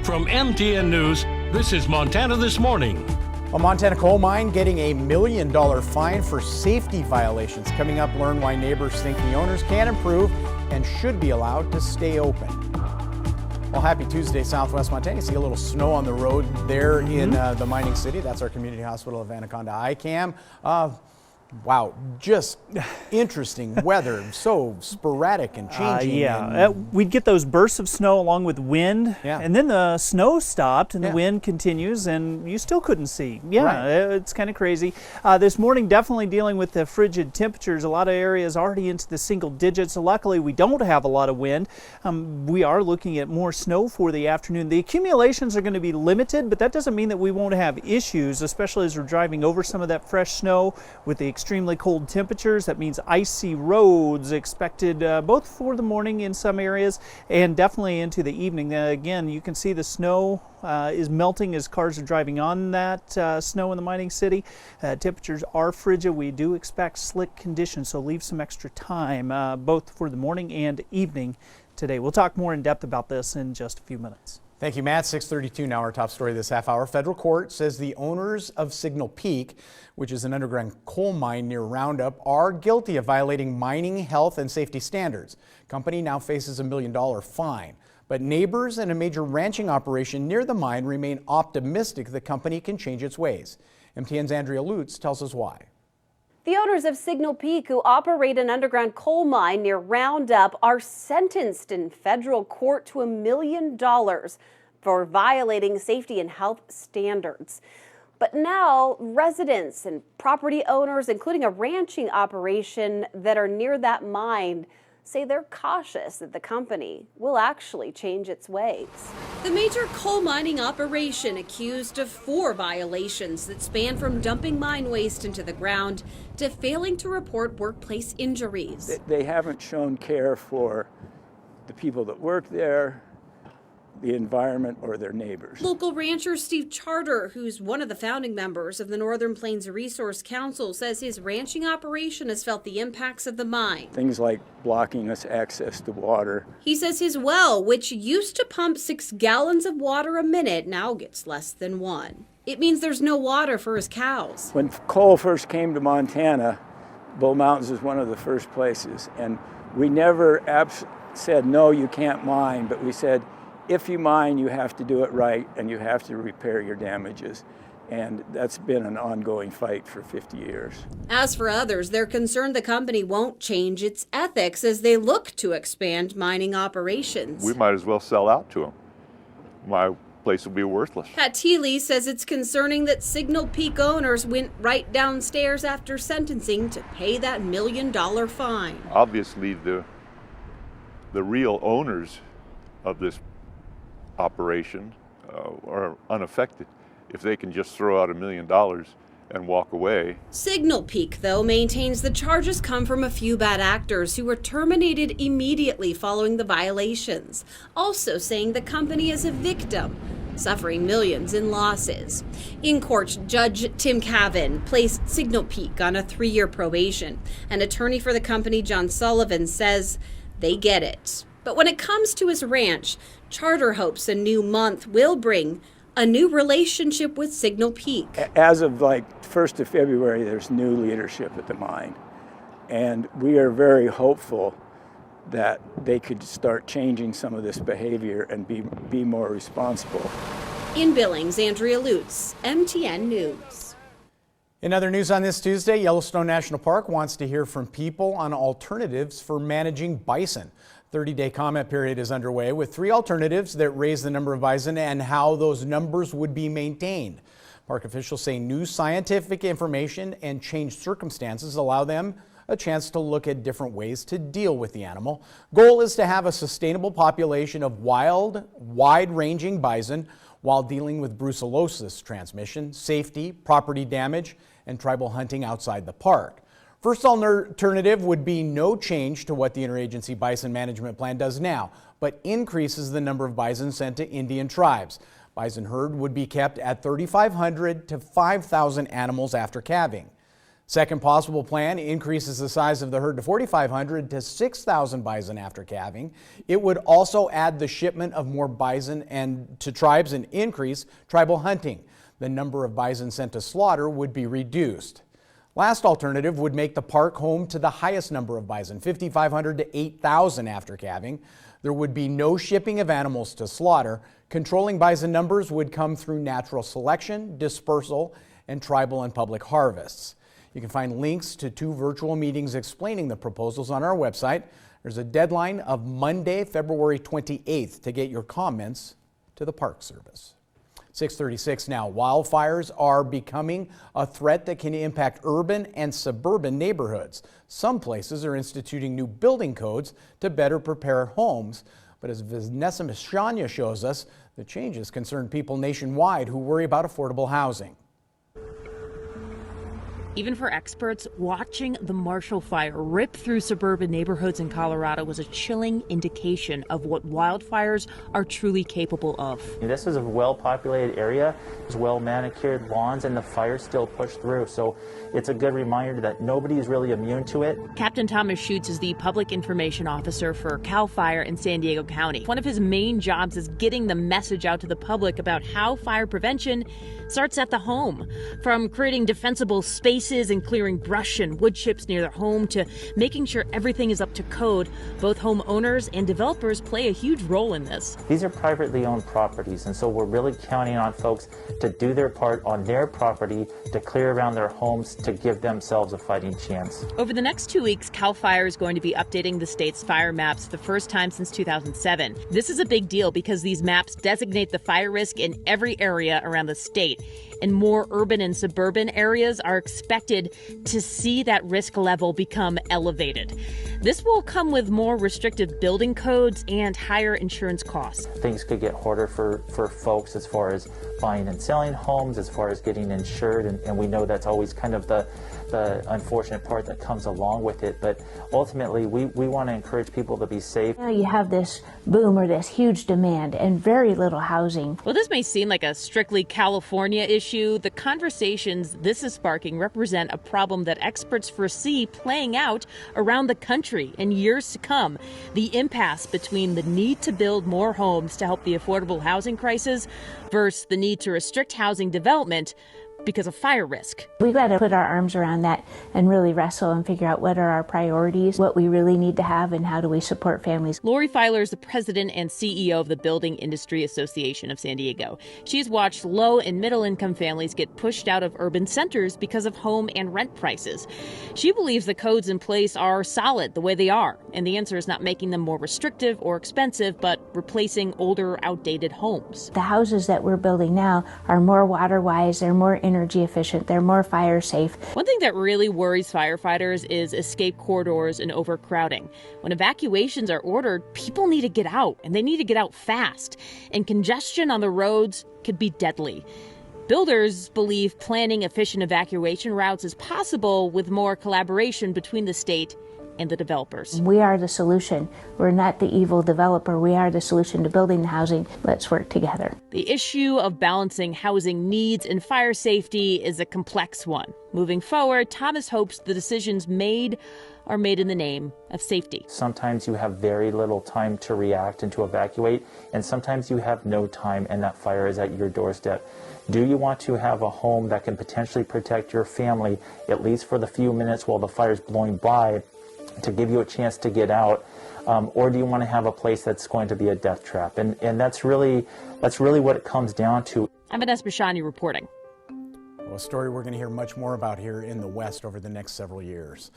From MTN News, this is Montana This Morning. A Montana coal mine getting a $1 million fine for safety violations. Coming up, learn why neighbors think the owners can improve and should be allowed to stay open. Well, happy Tuesday, Southwest Montana. You see a little snow on the road there in the mining city. That's our community hospital of Anaconda ICAM. Wow, just interesting weather, so sporadic and changing. We'd get those bursts of snow along with wind, Yeah. and then the snow stopped and Yeah. the wind continues and you still couldn't see. Right. It's kind of crazy. This morning, definitely dealing with the frigid temperatures. A lot of areas already into the single digits. Luckily, we don't have a lot of wind. We are looking at more snow for the afternoon. The accumulations are going to be limited, but that doesn't mean that we won't have issues, especially as we're driving over some of that fresh snow with the extremely cold temperatures. That means icy roads expected both for the morning in some areas and definitely into the evening. Again, you can see the snow is melting as cars are driving on that snow in the mining city. Temperatures are frigid. We do expect slick conditions, so leave some extra time both for the morning and evening today. We'll talk more in depth about this in just a few minutes. Thank you, Matt. 6:32 now, our top story this half hour. Federal court says the owners of Signal Peak, which is an underground coal mine near Roundup, are guilty of violating mining health and safety standards. Company now faces a $1 million fine. But neighbors and a major ranching operation near the mine remain optimistic the company can change its ways. MTN's Andrea Lutz tells us why. The owners of Signal Peak, who operate an underground coal mine near Roundup, are sentenced in federal court to $1 million for violating safety and health standards. But now residents and property owners, including a ranching operation that are near that mine, say they're cautious that the company will actually change its ways. The major coal mining operation accused of 4 violations that span from dumping mine waste into the ground to failing to report workplace injuries. They haven't shown care for the people that work there, the environment, or their neighbors. Local rancher Steve Charter, who's one of the founding members of the Northern Plains Resource Council, says his ranching operation has felt the impacts of the mine. Things like blocking us access to water. He says his well, which used to pump 6 gallons of water a minute, now gets less than 1. It means there's no water for his cows. When coal first came to Montana, Bull Mountains was one of the first places, and we never said, no, you can't mine, but we said, if you mine, you have to do it right and you have to repair your damages. And that's been an ongoing fight for 50 years. As for others, they're concerned the company won't change its ethics as they look to expand mining operations. We might as well sell out to them. My place will be worthless. Pat Teeley says it's concerning that Signal Peak owners went right downstairs after sentencing to pay that $1 million fine. Obviously, the real owners of this operation are unaffected if they can just throw out $1 million and walk away. Signal Peak, though, maintains the charges come from a few bad actors who were terminated immediately following the violations, also saying the company is a victim, suffering millions in losses. In court, Judge Tim Cavan placed Signal Peak on a 3-year probation. An attorney for the company, John Sullivan, says they get it. But when it comes to his ranch, Charter hopes a new month will bring a new relationship with Signal Peak. As of 1st of February, there's new leadership at the mine. And we are very hopeful that they could start changing some of this behavior and be more responsible. In Billings, Andrea Lutz, MTN News. In other news on this Tuesday, Yellowstone National Park wants to hear from people on alternatives for managing bison. 30-day comment period is underway with 3 alternatives that raise the number of bison and how those numbers would be maintained. Park officials say new scientific information and changed circumstances allow them a chance to look at different ways to deal with the animal. Goal is to have a sustainable population of wild, wide-ranging bison while dealing with brucellosis transmission, safety, property damage, and tribal hunting outside the park. First alternative would be no change to what the Interagency Bison Management Plan does now, but increases the number of bison sent to Indian tribes. Bison herd would be kept at 3,500 to 5,000 animals after calving. Second possible plan increases the size of the herd to 4,500 to 6,000 bison after calving. It would also add the shipment of more bison and to tribes and increase tribal hunting. The number of bison sent to slaughter would be reduced. Last alternative would make the park home to the highest number of bison, 5,500 to 8,000 after calving. There would be no shipping of animals to slaughter. Controlling bison numbers would come through natural selection, dispersal, and tribal and public harvests. You can find links to 2 virtual meetings explaining the proposals on our website. There's a deadline of Monday, February 28th to get your comments to the Park Service. 6:36 now. Wildfires are becoming a threat that can impact urban and suburban neighborhoods. Some places are instituting new building codes to better prepare homes. But as Vanessa Mishanya shows us, the changes concern people nationwide who worry about affordable housing. Even for experts, watching the Marshall Fire rip through suburban neighborhoods in Colorado was a chilling indication of what wildfires are truly capable of. This is a well-populated area, there's well-manicured lawns, and the fire still pushed through. So it's a good reminder that nobody is really immune to it. Captain Thomas Schutz is the public information officer for CAL FIRE in San Diego County. One of his main jobs is getting the message out to the public about how fire prevention starts at the home. From creating defensible spaces and clearing brush and wood chips near their home to making sure everything is up to code, both homeowners and developers play a huge role in this. These are privately owned properties, and so we're really counting on folks to do their part on their property to clear around their homes to give themselves a fighting chance. Over the next 2 weeks, CAL FIRE is going to be updating the state's fire maps for the first time since 2007. This is a big deal because these maps designate the fire risk in every area around the state, and more urban and suburban areas are expected to see that risk level become elevated. This will come with more restrictive building codes and higher insurance costs. Things could get harder for folks as far as buying and selling homes, as far as getting insured, and we know that's always kind of the unfortunate part that comes along with it. But ultimately, we want to encourage people to be safe. Now you have this boom or this huge demand and very little housing. While this may seem like a strictly California issue, the conversations this is sparking represent a problem that experts foresee playing out around the country in years to come. The impasse between the need to build more homes to help the affordable housing crisis versus the need to restrict housing development because of fire risk. We've got to put our arms around that and really wrestle and figure out what are our priorities, what we really need to have, and how do we support families. Lori Filer is the president and CEO of the Building Industry Association of San Diego. She's watched low and middle income families get pushed out of urban centers because of home and rent prices. She believes the codes in place are solid the way they are, and the answer is not making them more restrictive or expensive, but replacing older, outdated homes. The houses that we're building now are more water-wise, they're more energy efficient, they're more fire safe. One thing that really worries firefighters is escape corridors and overcrowding. When evacuations are ordered, people need to get out, and they need to get out fast. And congestion on the roads could be deadly. Builders believe planning efficient evacuation routes is possible with more collaboration between the state and the developers. We are the solution. We're not the evil developer. We are the solution to building the housing. Let's work together. The issue of balancing housing needs and fire safety is a complex one. Moving forward, Thomas hopes the decisions made are made in the name of safety. Sometimes you have very little time to react and to evacuate, and sometimes you have no time and that fire is at your doorstep. Do you want to have a home that can potentially protect your family, at least for the few minutes while the fire is blowing by, to give you a chance to get out, or do you want to have a place that's going to be a death trap? And that's really what it comes down to. I'm Vanessa Mishanya reporting. A story we're going to hear much more about here in the West over the next several years.